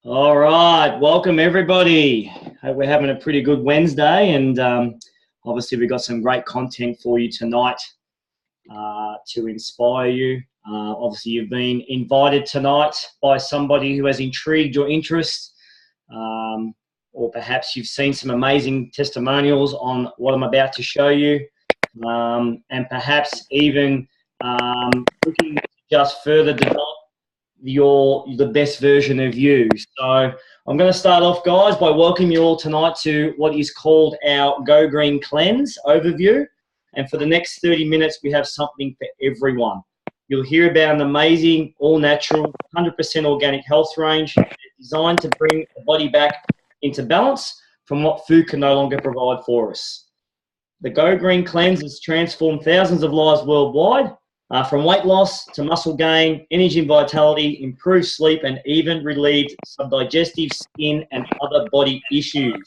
All right, welcome everybody. Hope we're having a pretty good Wednesday, and obviously we've got some great content for you tonight to inspire you. Obviously you've been invited tonight by somebody who has intrigued your interest, or perhaps you've seen some amazing testimonials on what I'm about to show you, and perhaps even looking to just further develop the best version of you. So I'm going to start off, guys, by welcoming you all tonight to what is called our Go Green Cleanse overview. And for the next 30 minutes, we have something for everyone. You'll hear about an amazing, all-natural, 100% organic health range designed to bring the body back into balance from what food can no longer provide for us. The Go Green Cleanse has transformed thousands of lives worldwide, from weight loss to muscle gain, energy and vitality, improved sleep, and even relieved some digestive, skin, and other body issues.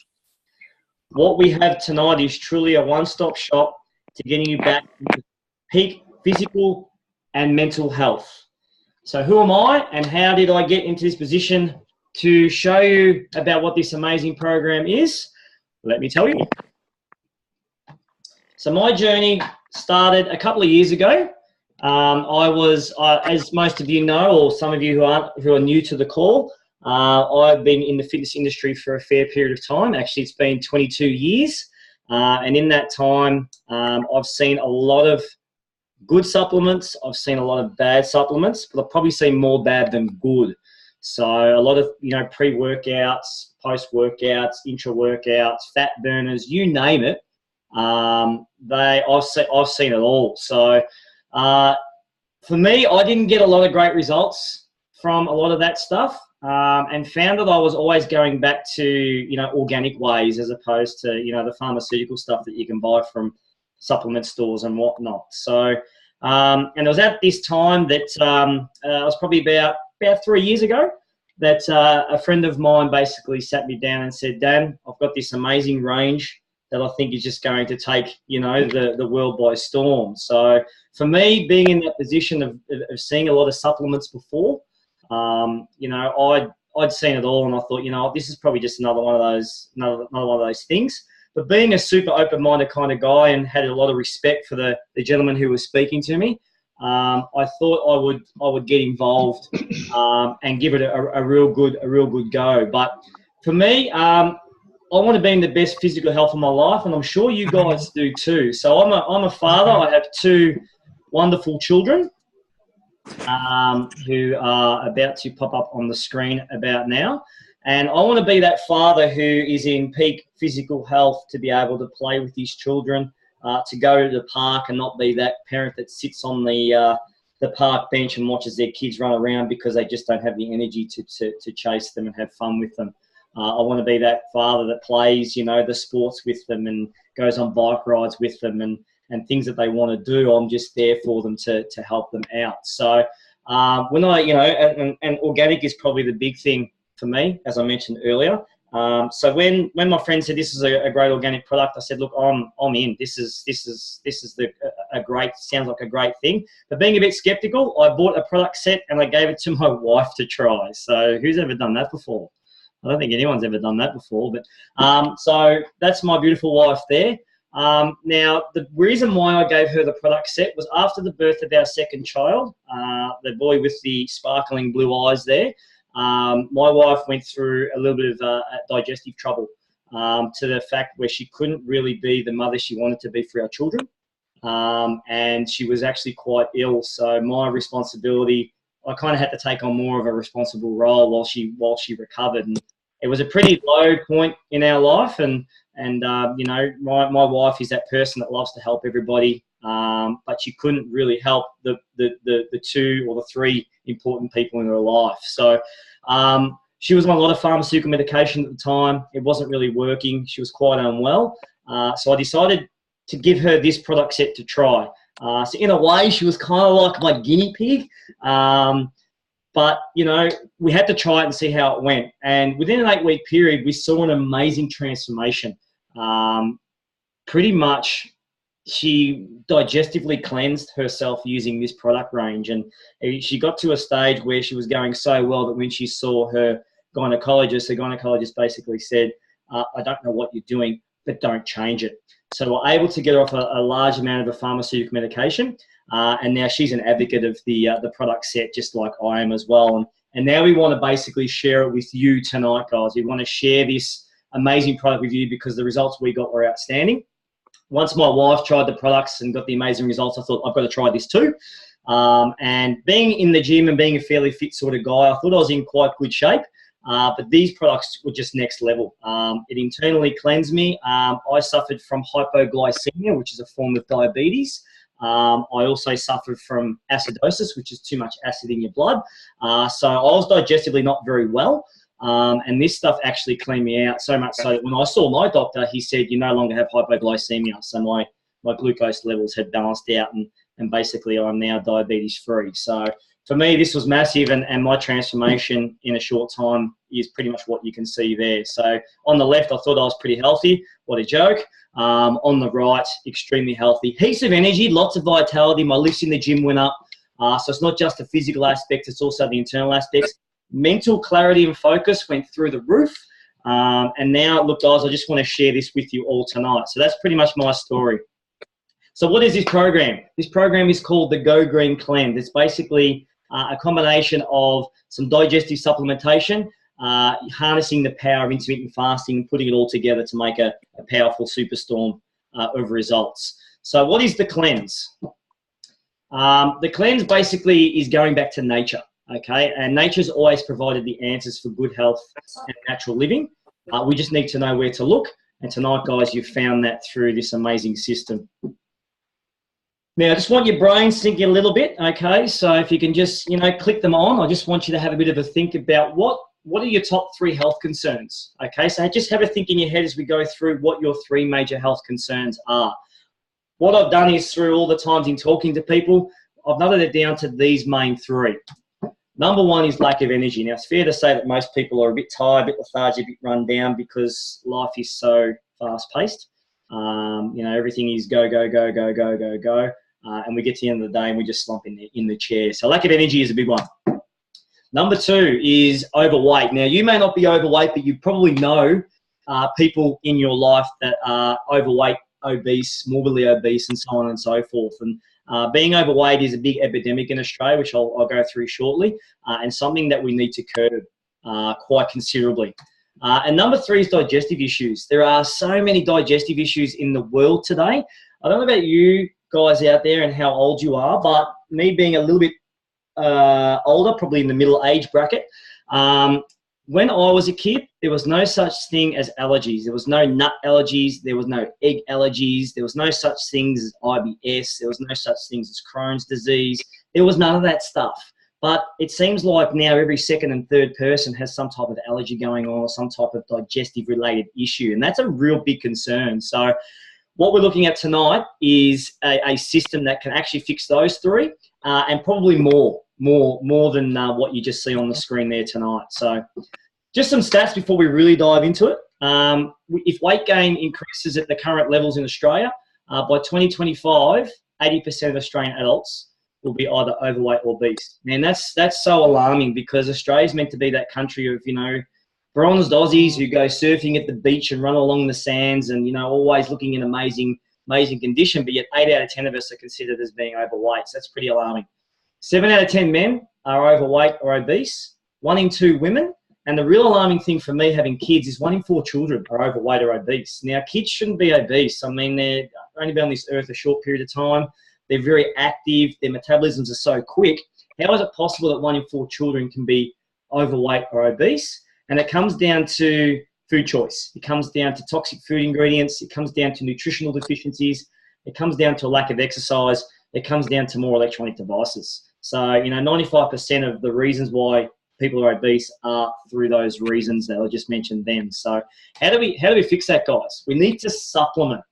What we have tonight is truly a one-stop shop to getting you back into peak physical and mental health. So who am I, and how did I get into this position to show you about what this amazing program is? Let me tell you. So my journey started a couple of years ago. I was, as most of you know, or some of you who are new to the call, I've been in the fitness industry for a fair period of time. Actually, it's been 22 years. And in that time, I've seen a lot of good supplements. I've seen a lot of bad supplements, but I've probably seen more bad than good. So a lot of, pre-workouts, post-workouts, intra-workouts, fat burners, you name it. I've seen it all. So for me, I didn't get a lot of great results from a lot of that stuff, and found that I was always going back to, organic ways as opposed to, the pharmaceutical stuff that you can buy from supplement stores and whatnot. So, and it was at this time that it was probably about 3 years ago that a friend of mine basically sat me down and said, Dan, I've got this amazing range that I think is just going to take, the world by storm. So for me, being in that position of seeing a lot of supplements before, I'd seen it all, and I thought, this is probably just another one of those things. But being a super open-minded kind of guy and had a lot of respect for the gentleman who was speaking to me, I thought I would get involved and give it a real good go. But for me, I want to be in the best physical health of my life, and I'm sure you guys do too. So I'm a father. I have two wonderful children who are about to pop up on the screen about now. And I want to be that father who is in peak physical health to be able to play with his children, to go to the park and not be that parent that sits on the park bench and watches their kids run around because they just don't have the energy to chase them and have fun with them. I want to be that father that plays, the sports with them and goes on bike rides with them and things that they want to do. I'm just there for them to help them out. So when and organic is probably the big thing for me, as I mentioned earlier. So when my friend said this is a great organic product, I said, look, I'm in. This is sounds like a great thing. But being a bit skeptical, I bought a product set and I gave it to my wife to try. So who's ever done that before? I don't think anyone's ever done that before, but so that's my beautiful wife there. Now, the reason why I gave her the product set was after the birth of our second child, the boy with the sparkling blue eyes there. My wife went through a little bit of digestive trouble, to the fact where she couldn't really be the mother she wanted to be for our children, and she was actually quite ill. So my responsibility, I kind of had to take on more of a responsible role while she recovered. And it was a pretty low point in our life, and my wife is that person that loves to help everybody, but she couldn't really help the two or the three important people in her life. So she was on a lot of pharmaceutical medication at the time. It wasn't really working. She was quite unwell. So I decided to give her this product set to try. So in a way, she was kind of like my guinea pig. But, we had to try it and see how it went. And within an 8-week period, we saw an amazing transformation. pretty much she digestively cleansed herself using this product range. And she got to a stage where she was going so well that when she saw her gynecologist basically said, I don't know what you're doing, but don't change it. So we're able to get her off a large amount of the pharmaceutical medication. And now she's an advocate of the product set, just like I am as well. And now we want to basically share it with you tonight, guys. We want to share this amazing product with you because the results we got were outstanding. Once my wife tried the products and got the amazing results, I thought, I've got to try this too. And being in the gym and being a fairly fit sort of guy, I thought I was in quite good shape. But these products were just next level. It internally cleansed me. I suffered from hypoglycemia, which is a form of diabetes. I also suffered from acidosis, which is too much acid in your blood. So I was digestively not very well. And this stuff actually cleaned me out so much so that when I saw my doctor, he said, you no longer have hypoglycemia. So my glucose levels had balanced out and basically I'm now diabetes free. So for me, this was massive and my transformation in a short time is pretty much what you can see there. So on the left, I thought I was pretty healthy. What a joke. On the right, extremely healthy. Heaps of energy, lots of vitality. My lifts in the gym went up. So it's not just the physical aspect, it's also the internal aspects. Mental clarity and focus went through the roof. And now, look, guys, I just want to share this with you all tonight. So that's pretty much my story. So what is this program? This program is called the Go Green Cleanse. It's basically a combination of some digestive supplementation, harnessing the power of intermittent fasting, putting it all together to make a powerful superstorm of results. So what is the cleanse? The cleanse basically is going back to nature. Okay, and nature's always provided the answers for good health and natural living. We just need to know where to look. And tonight, guys, you've found that through this amazing system. Now, I just want your brains thinking a little bit, okay? So if you can just, click them on, I just want you to have a bit of a think about what are your top 3 health concerns, okay? So just have a think in your head as we go through what your 3 major health concerns are. What I've done is through all the times in talking to people, I've narrowed it down to these main 3. Number 1 is lack of energy. Now, it's fair to say that most people are a bit tired, a bit lethargic, a bit run down because life is so fast-paced. Everything is go, go, go, go, go, go, go. And we get to the end of the day and we just slump in the chair. So lack of energy is a big one. Number 2 is overweight. Now, you may not be overweight, but you probably know people in your life that are overweight, obese, morbidly obese, and so on and so forth. And being overweight is a big epidemic in Australia, which I'll go through shortly, and something that we need to curb quite considerably. And number 3 is digestive issues. There are so many digestive issues in the world today. I don't know about you guys out there and how old you are, but me being a little bit older, probably in the middle age bracket, when I was a kid, there was no such thing as allergies. There was no nut allergies. There was no egg allergies. There was no such things as IBS. There was no such things as Crohn's disease. There was none of that stuff. But it seems like now every second and third person has some type of allergy going on or some type of digestive related issue. And that's a real big concern. So what we're looking at tonight is a system that can actually fix those 3 and probably more than what you just see on the screen there tonight. So just some stats before we really dive into it. If weight gain increases at the current levels in Australia, by 2025, 80% of Australian adults will be either overweight or obese. Man, that's so alarming because Australia's meant to be that country of, bronzed Aussies who go surfing at the beach and run along the sands and, always looking in amazing condition, but yet 8 out of 10 of us are considered as being overweight. So that's pretty alarming. 7 out of 10 men are overweight or obese, 1 in 2 women. And the real alarming thing for me having kids is 1 in 4 children are overweight or obese. Now, kids shouldn't be obese. I mean, they're only been on this earth a short period of time. They're very active. Their metabolisms are so quick. How is it possible that 1 in 4 children can be overweight or obese? And it comes down to food choice. It comes down to toxic food ingredients. It comes down to nutritional deficiencies. It comes down to a lack of exercise. It comes down to more electronic devices. So, 95% of the reasons why people are obese are through those reasons that I just mentioned then. So how do we fix that, guys? We need to supplement.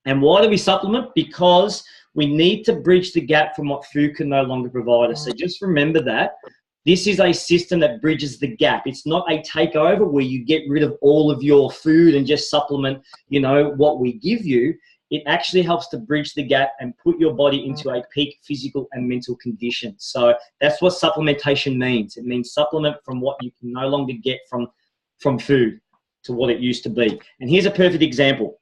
And why do we supplement? Because we need to bridge the gap from what food can no longer provide us. So just remember that This is a system that bridges the gap. It's not a takeover where you get rid of all of your food and just supplement, you know, what we give you. It actually helps to bridge the gap and put your body into a peak physical and mental condition. So that's what supplementation means. It means supplement from what you can no longer get from food to what it used to be. And here's a perfect example.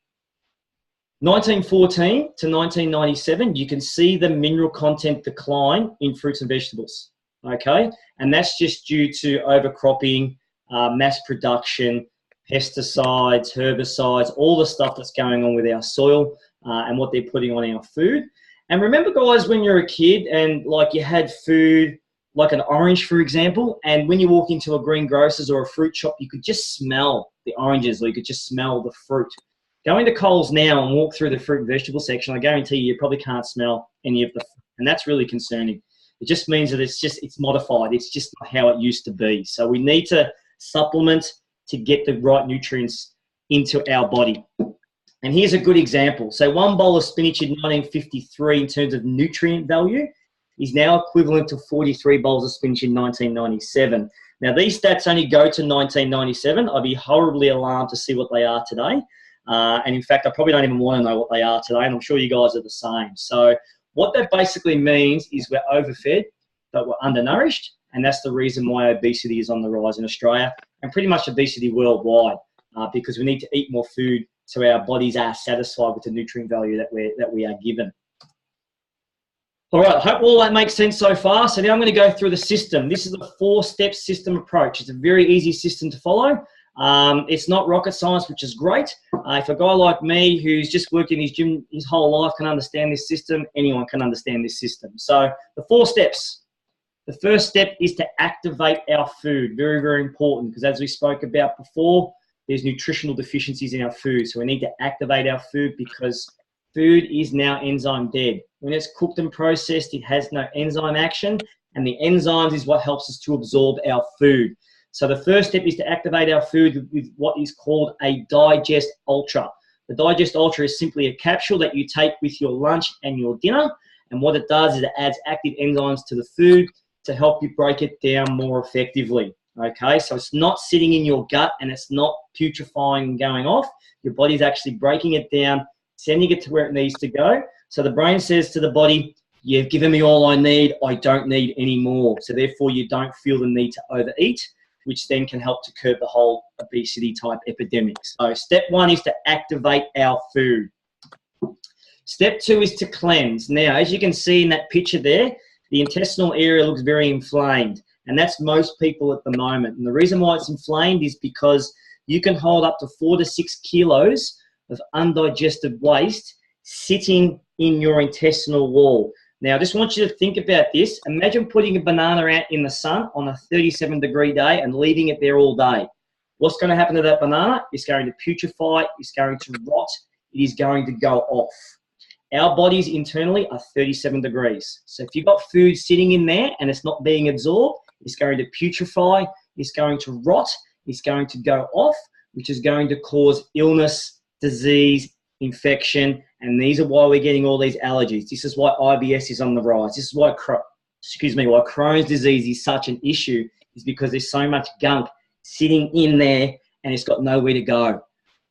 1914 to 1997, you can see the mineral content decline in fruits and vegetables, okay? And that's just due to overcropping, mass production, pesticides, herbicides, all the stuff that's going on with our soil and what they're putting on our food. And remember, guys, when you're a kid and like you had food, like an orange, for example, and when you walk into a greengrocer's or a fruit shop, you could just smell the oranges or you could just smell the fruit. Go into Coles now and walk through the fruit and vegetable section. I guarantee you probably can't smell any of the fruit, and that's really concerning. It just means that it's modified. It's just not how it used to be. So we need to supplement to get the right nutrients into our body. And here's a good example. So one bowl of spinach in 1953 in terms of nutrient value is now equivalent to 43 bowls of spinach in 1997. Now, these stats only go to 1997. I'd be horribly alarmed to see what they are today. And in fact, I probably don't even want to know what they are today, and I'm sure you guys are the same. So what that basically means is we're overfed, but we're undernourished, and that's the reason why obesity is on the rise in Australia and pretty much obesity worldwide, because we need to eat more food so our bodies are satisfied with the nutrient value that we are given. All right, I hope all that makes sense so far. So now I'm going to go through the system. This is a 4-step system approach. It's a very easy system to follow. It's not rocket science, which is great. If a guy like me who's just worked in his gym his whole life can understand this system, anyone can understand this system. So the 4 steps. The first step is to activate our food. Very, very important, because as we spoke about before, there's nutritional deficiencies in our food. So we need to activate our food because food is now enzyme dead. When it's cooked and processed, it has no enzyme action, and the enzymes is what helps us to absorb our food. So the first step is to activate our food with what is called a Digest Ultra. The Digest Ultra is simply a capsule that you take with your lunch and your dinner, and what it does is it adds active enzymes to the food to help you break it down more effectively. Okay, so it's not sitting in your gut and it's not putrefying and going off. Your body's actually breaking it down, sending it to where it needs to go. So the brain says to the body, you've given me all I need, I don't need any more. So therefore you don't feel the need to overeat, which then can help to curb the whole obesity type epidemic. So step 1 is to activate our food. Step 2 is to cleanse. Now, as you can see in that picture there, the intestinal area looks very inflamed, and that's most people at the moment. And the reason why it's inflamed is because you can hold up to 4 to 6 kilos of undigested waste sitting in your intestinal wall. Now, I just want you to think about this. Imagine putting a banana out in the sun on a 37-degree day and leaving it there all day. What's going to happen to that banana? It's going to putrefy, it's going to rot, it is going to go off. Our bodies internally are 37 degrees. So if you've got food sitting in there and it's not being absorbed, it's going to putrefy, it's going to rot, it's going to go off, which is going to cause illness, disease, infection, and these are why we're getting all these allergies. This is why IBS is on the rise. This is why, why Crohn's disease is such an issue, is because there's so much gunk sitting in there and it's got nowhere to go.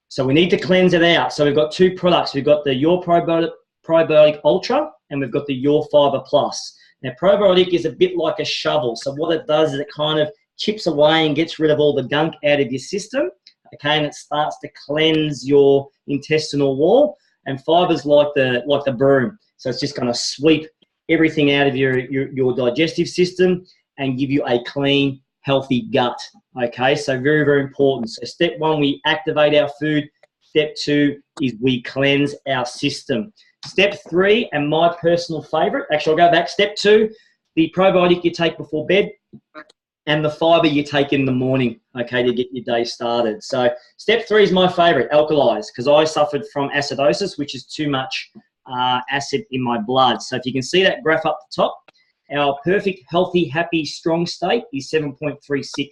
So we need to cleanse it out. So we've got 2 products. We've got the Your Probiotic Ultra and we've got the Your Fiber Plus. Now, probiotic is a bit like a shovel. So what it does is it kind of chips away and gets rid of all the gunk out of your system, okay, and it starts to cleanse your intestinal wall. And fiber's like the broom. So it's just going to sweep everything out of your digestive system and give you a clean, healthy gut, okay? So very, very important. So step 1, we activate our food. Step 2 is we cleanse our system. Step 3, and my personal favorite, actually I'll go back. Step 2, the probiotic you take before bed and the fiber you take in the morning, okay, to get your day started. So step 3 is my favorite, alkalize, because I suffered from acidosis, which is too much acid in my blood. So if you can see that graph up the top, our perfect, healthy, happy, strong state is 7.36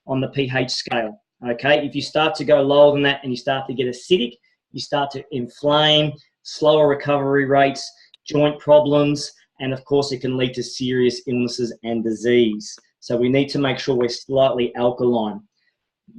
on the pH scale, okay? If you start to go lower than that and you start to get acidic, you start to inflame, slower recovery rates, joint problems, and of course it can lead to serious illnesses and disease. So we need to make sure we're slightly alkaline.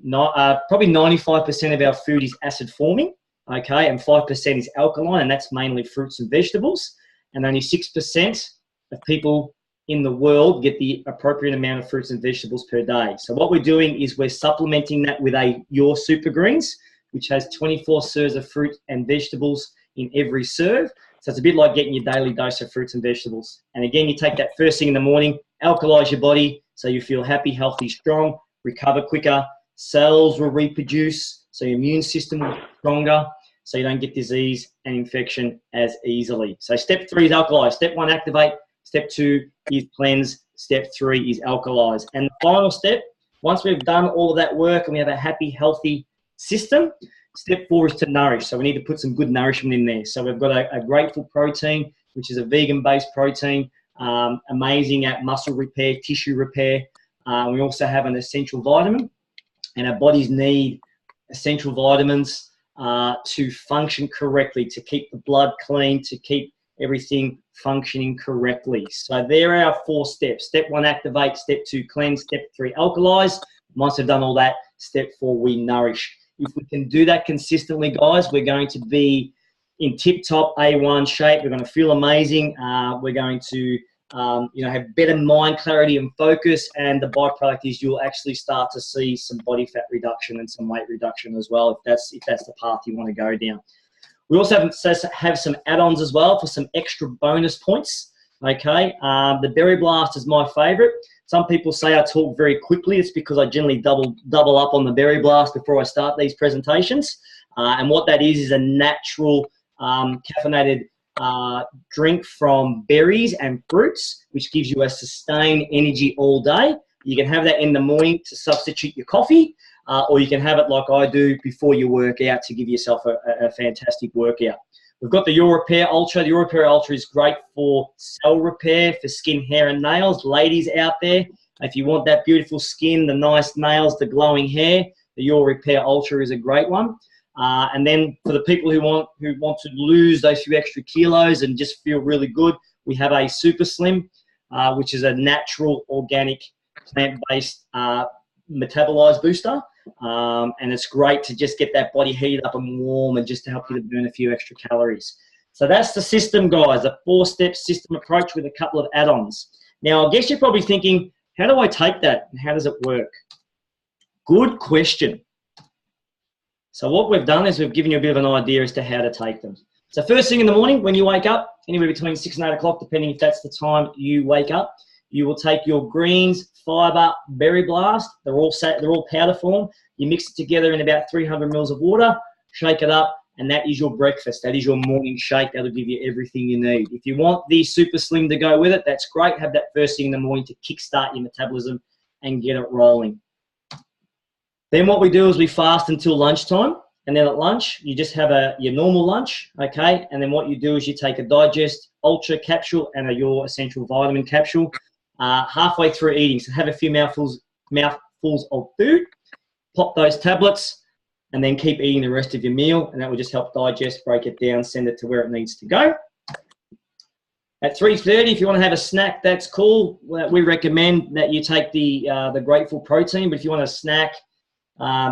Probably 95% of our food is acid forming, okay, and 5% is alkaline, and that's mainly fruits and vegetables. And only 6% of people in the world get the appropriate amount of fruits and vegetables per day. So what we're doing is we're supplementing that with Your Super Greens, which has 24 serves of fruit and vegetables in every serve. So it's a bit like getting your daily dose of fruits and vegetables. And again, you take that first thing in the morning, alkalize your body so you feel happy, healthy, strong, recover quicker, cells will reproduce, so your immune system will be stronger, so you don't get disease and infection as easily. So step 3 is alkalize. Step 1, activate. Step 2 is cleanse. Step 3 is alkalize. And the final step, once we've done all of that work and we have a happy, healthy system, step 4 is to nourish. So we need to put some good nourishment in there. So we've got a grateful protein, which is a vegan-based protein, amazing at muscle repair, tissue repair. We also have an essential vitamin, and our bodies need essential vitamins to function correctly, to keep the blood clean, to keep everything functioning correctly. So there are our 4 steps. Step 1, activate. Step 2, cleanse. Step 3, alkalize. Once we've done all that, step 4, we nourish. If we can do that consistently, guys, we're going to be in tip-top A1 shape. We're going to feel amazing. We're going to have better mind clarity and focus, and the byproduct is you'll actually start to see some body fat reduction and some weight reduction as well, if that's the path you want to go down. We also have some add-ons as well for some extra bonus points. Okay, the Berry Blast is my favorite. Some people say I talk very quickly. It's because I generally double up on the Berry Blast before I start these presentations. And what that is a natural caffeinated drink from berries and fruits, which gives you a sustained energy all day. You can have that in the morning to substitute your coffee, or you can have it like I do before you work out to give yourself a fantastic workout. We've got the Your Repair Ultra. The Your Repair Ultra is great for cell repair, for skin, hair, and nails. Ladies out there, if you want that beautiful skin, the nice nails, the glowing hair, the Your Repair Ultra is a great one. And then for the people who want to lose those few extra kilos and just feel really good, we have a Super Slim, which is a natural, organic, plant-based metabolized booster. And it's great to just get that body heated up and warm and just to help you to burn a few extra calories. So that's the system, guys, a 4-step system approach with a couple of add-ons. Now, I guess you're probably thinking, how do I take that and how does it work? Good question. So what we've done is we've given you a bit of an idea as to how to take them. So first thing in the morning when you wake up, anywhere between 6 and 8 o'clock, depending if that's the time you wake up, you will take your greens, fiber, Berry Blast. They're all powder form. You mix it together in about 300 mils of water, shake it up, and that is your breakfast. That is your morning shake. That'll give you everything you need. If you want the Super Slim to go with it, that's great. Have that first thing in the morning to kickstart your metabolism and get it rolling. Then what we do is we fast until lunchtime, and then at lunch you just have your normal lunch, okay? And then what you do is you take a Digest Ultra capsule and Your Essential Vitamin capsule halfway through eating. So have a few mouthfuls of food, pop those tablets, and then keep eating the rest of your meal, and that will just help digest, break it down, send it to where it needs to go. At 3:30, if you want to have a snack, that's cool. We recommend that you take the Grateful protein, but if you want a snack,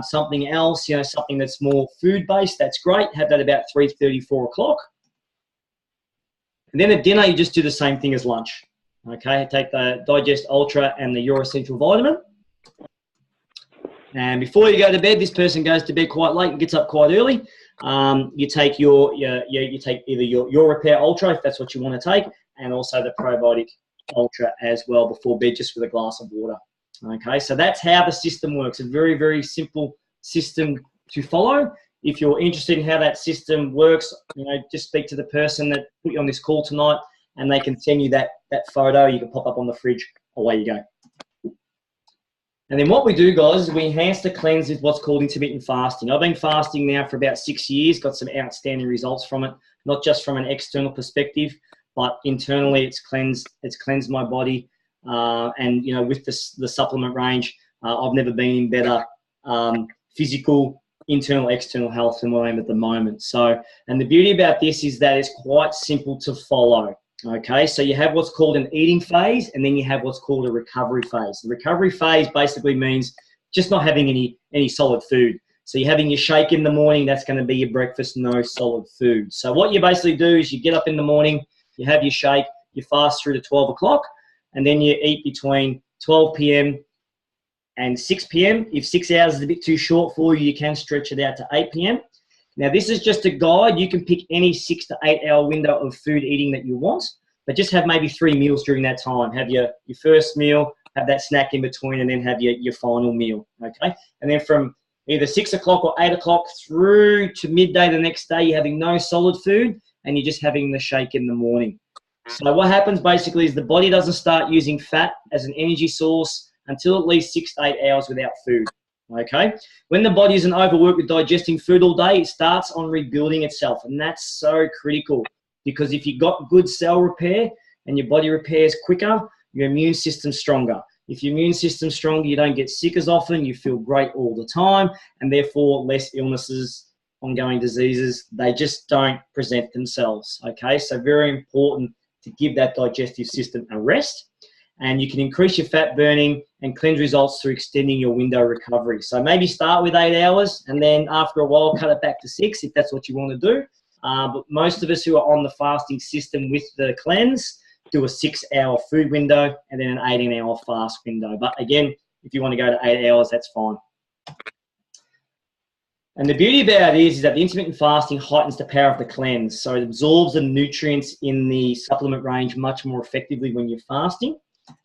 something else, something that's more food-based, that's great. Have that about 3:30, 4 o'clock. And then at dinner, you just do the same thing as lunch. Okay, take the Digest Ultra and the Your Essential Vitamin. And before you go to bed, this person goes to bed quite late and gets up quite early. You take you take either your Repair Ultra, if that's what you want to take, and also the Probiotic Ultra as well before bed, just with a glass of water. Okay, so that's how the system works. A very, very simple system to follow. If you're interested in how that system works, just speak to the person that put you on this call tonight, and they can send you that photo. You can pop up on the fridge. Away you go. And then what we do, guys, is we enhance the cleanse with what's called intermittent fasting. I've been fasting now for about 6 years, got some outstanding results from it, not just from an external perspective, but internally it's cleansed my body. And, with the supplement range, I've never been in better physical, internal, external health than what I am at the moment. So, and the beauty about this is that it's quite simple to follow. Okay, so you have what's called an eating phase, and then you have what's called a recovery phase. The recovery phase basically means just not having any solid food. So you're having your shake in the morning, that's going to be your breakfast, no solid food. So what you basically do is you get up in the morning, you have your shake, you fast through to 12 o'clock, and then you eat between 12 p.m. and 6 p.m. If 6 hours is a bit too short for you, you can stretch it out to 8 p.m. Now, this is just a guide. You can pick any 6 to 8 hour window of food eating that you want, but just have maybe 3 meals during that time. Have your first meal, have that snack in between, and then have your final meal, okay? And then from either 6 o'clock or 8 o'clock through to midday the next day, you're having no solid food, and you're just having the shake in the morning. So what happens basically is the body doesn't start using fat as an energy source until at least 6 to 8 hours without food, okay? When the body isn't overworked with digesting food all day, it starts on rebuilding itself, and that's so critical because if you've got good cell repair and your body repairs quicker, your immune system's stronger. If your immune system's stronger, you don't get sick as often, you feel great all the time, and therefore less illnesses, ongoing diseases, they just don't present themselves, okay? So very important to give that digestive system a rest, and you can increase your fat burning and cleanse results through extending your window recovery. So maybe start with 8 hours, and then after a while, cut it back to 6 if that's what you want to do. But most of us who are on the fasting system with the cleanse, do a 6 hour food window and then an 18-hour fast window. But again, if you want to go to 8 hours, that's fine. And the beauty about it is that the intermittent fasting heightens the power of the cleanse. So it absorbs the nutrients in the supplement range much more effectively when you're fasting.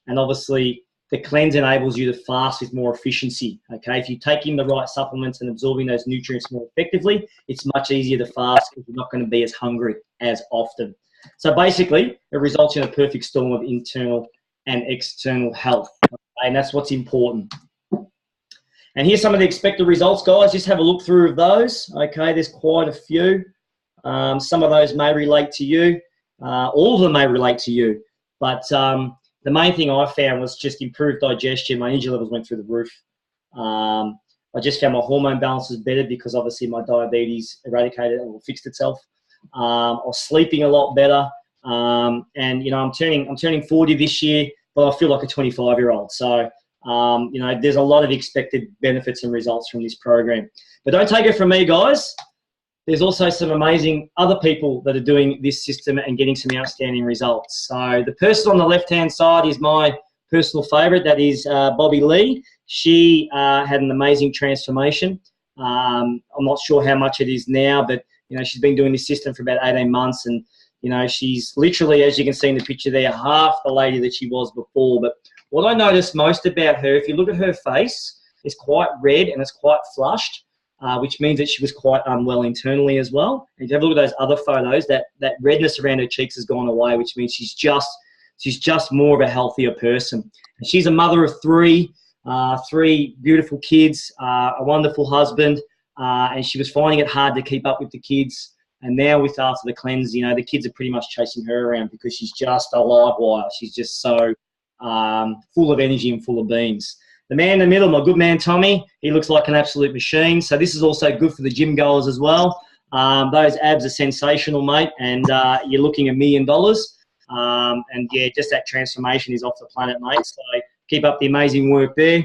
And obviously, the cleanse enables you to fast with more efficiency, okay? If you take in the right supplements and absorbing those nutrients more effectively, it's much easier to fast because you're not going to be as hungry as often. So basically, it results in a perfect storm of internal and external health, okay? And that's what's important. And here's some of the expected results, guys. Just have a look through of those, okay? There's quite a few. Some of those may relate to you. All of them may relate to you. But the main thing I found was just improved digestion. My energy levels went through the roof. I just found my hormone balance was better because obviously my diabetes eradicated or fixed itself. I was sleeping a lot better, and you know I'm turning 40 this year, but I feel like a 25-year-old. So you know there's a lot of expected benefits and results from this program. But don't take it from me, guys. There's also some amazing other people that are doing this system and getting some outstanding results. So the person on the left-hand side is my personal favourite. That is Bobby Lee. She had an amazing transformation. I'm not sure how much it is now, but you know, she's been doing this system for about 18 months, and you know, she's literally, as you can see in the picture there, half the lady that she was before. But what I noticed most about her, if you look at her face, it's quite red and it's quite flushed, which means that she was quite unwell internally as well. And if you have a look at those other photos, that redness around her cheeks has gone away, which means she's just more of a healthier person. And she's a mother of three beautiful kids, a wonderful husband. And she was finding it hard to keep up with the kids. And now after the cleanse, you know, the kids are pretty much chasing her around because she's just a live wire. She's just so full of energy and full of beans. The man in the middle, my good man Tommy, he looks like an absolute machine. So this is also good for the gym goers as well. Those abs are sensational, mate, and you're looking $1 million. And yeah, just that transformation is off the planet, mate. So keep up the amazing work there.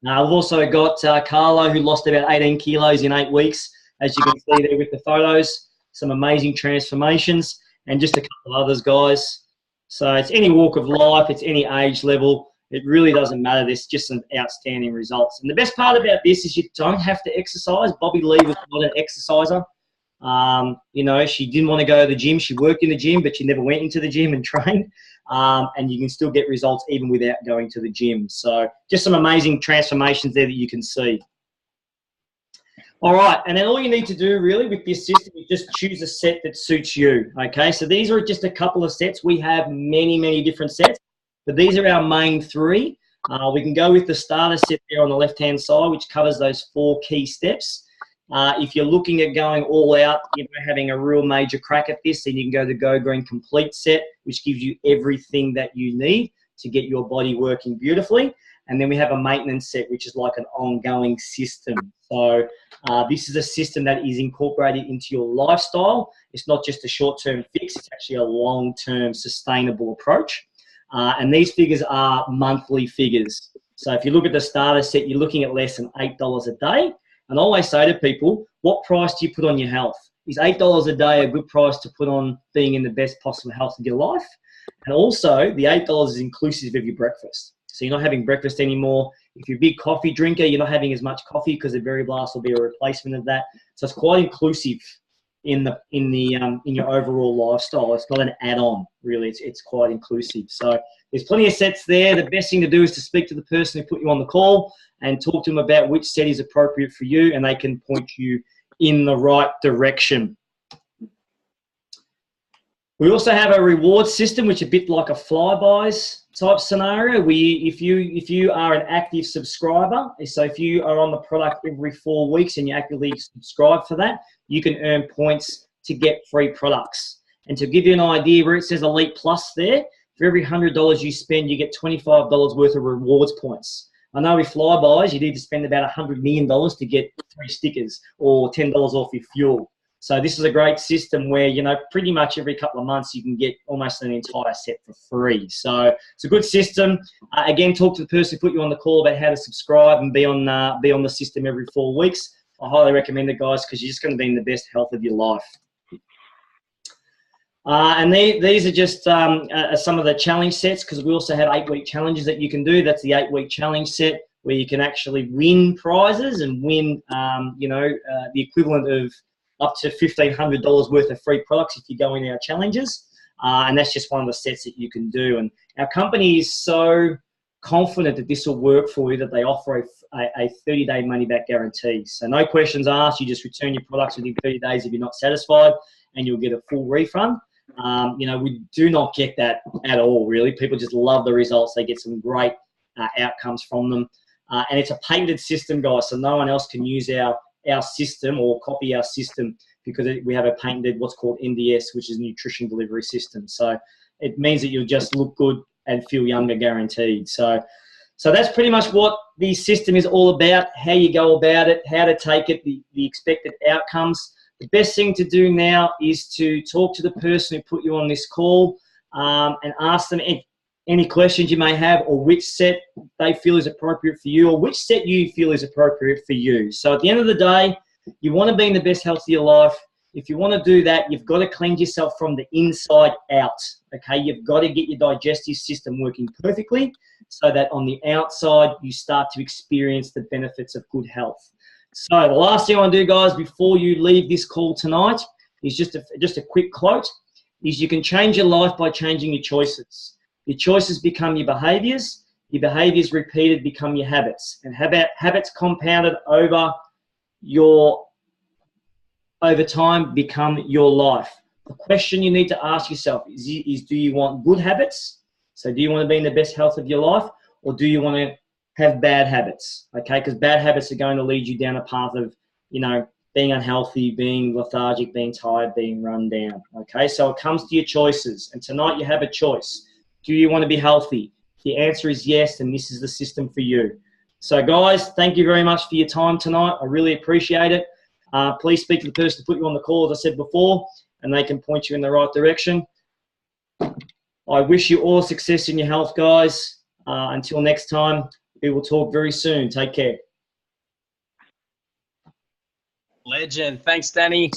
We've also got Carlo, who lost about 18 kilos in 8 weeks, as you can see there with the photos. Some amazing transformations, and just a couple of others, guys. So it's any walk of life, it's any age level. It really doesn't matter. There's just some outstanding results. And the best part about this is you don't have to exercise. Bobby Lee was not an exerciser. You know, she didn't want to go to the gym. She worked in the gym, but she never went into the gym and trained. And you can still get results even without going to the gym. So just some amazing transformations there that you can see. All right, and then all you need to do really with this system is just choose a set that suits you, okay? So these are just a couple of sets. We have many, many different sets, but these are our main 3. We can go with the starter set there on the left-hand side, which covers those 4 key steps. If you're looking at going all out, you know, having a real major crack at this, then you can go the Go Green Complete set, which gives you everything that you need to get your body working beautifully. And then we have a maintenance set, which is like an ongoing system. So this is a system that is incorporated into your lifestyle. It's not just a short-term fix. It's actually a long-term sustainable approach. And these figures are monthly figures. So if you look at the starter set, you're looking at less than $8 a day. And I always say to people, what price do you put on your health? Is $8 a day a good price to put on being in the best possible health of your life? And also, the $8 is inclusive of your breakfast. So you're not having breakfast anymore. If you're a big coffee drinker, you're not having as much coffee because the Berry Blast will be a replacement of that. So it's quite inclusive in your overall lifestyle. It's not an add-on, really. It's quite inclusive. So there's plenty of sets there. The best thing to do is to speak to the person who put you on the call and talk to them about which set is appropriate for you, and they can point you in the right direction. We also have a reward system, which is a bit like a Flybuys type scenario. If you are an active subscriber, so if you are on the product every 4 weeks and you actively subscribe for that, you can earn points to get free products. And to give you an idea, where it says Elite Plus there, for every $100 you spend, you get $25 worth of rewards points. I know with Flybuys, you need to spend about $100 million to get 3 stickers or $10 off your fuel. So this is a great system where, you know, pretty much every couple of months you can get almost an entire set for free. So it's a good system. Again, talk to the person who put you on the call about how to subscribe and be on the system every 4 weeks. I highly recommend it, guys, because you're just going to be in the best health of your life. And these are just some of the challenge sets, because we also have 8-week challenges that you can do. That's the 8-week challenge set where you can actually win prizes and win, the equivalent of up to $1,500 worth of free products if you go in our challenges. And that's just one of the sets that you can do. And our company is so confident that this will work for you that they offer a 30-day money-back guarantee. So no questions asked. You just return your products within 30 days if you're not satisfied, and you'll get a full refund. We do not get that at all, really. People just love the results. They get some great outcomes from them. And it's a patented system, guys, so no one else can use our system or copy our system, because we have a patented what's called NDS, which is nutrition delivery system. So it means that you'll just look good and feel younger, guaranteed. So that's pretty much what the system is all about, how you go about it, how to take it, the expected outcomes. The best thing to do now is to talk to the person who put you on this call and ask them any questions you may have, or which set they feel is appropriate for you, or which set you feel is appropriate for you. So at the end of the day, you want to be in the best health of your life. If you want to do that, you've got to cleanse yourself from the inside out, okay? You've got to get your digestive system working perfectly so that on the outside, you start to experience the benefits of good health. So the last thing I want to do, guys, before you leave this call tonight is just a quick quote, is you can change your life by changing your choices. Your choices become your behaviors repeated become your habits, and habits compounded over time become your life. The question you need to ask yourself is do you want good habits? So do you want to be in the best health of your life, or do you want to have bad habits? Okay, because bad habits are going to lead you down a path of, being unhealthy, being lethargic, being tired, being run down. Okay, so it comes to your choices, and tonight you have a choice. Do you want to be healthy? If the answer is yes, then this is the system for you. So guys, thank you very much for your time tonight. I really appreciate it. Please speak to the person to put you on the call, as I said before, and they can point you in the right direction. I wish you all success in your health, guys. Until next time, we will talk very soon. Take care. Legend. Thanks, Danny.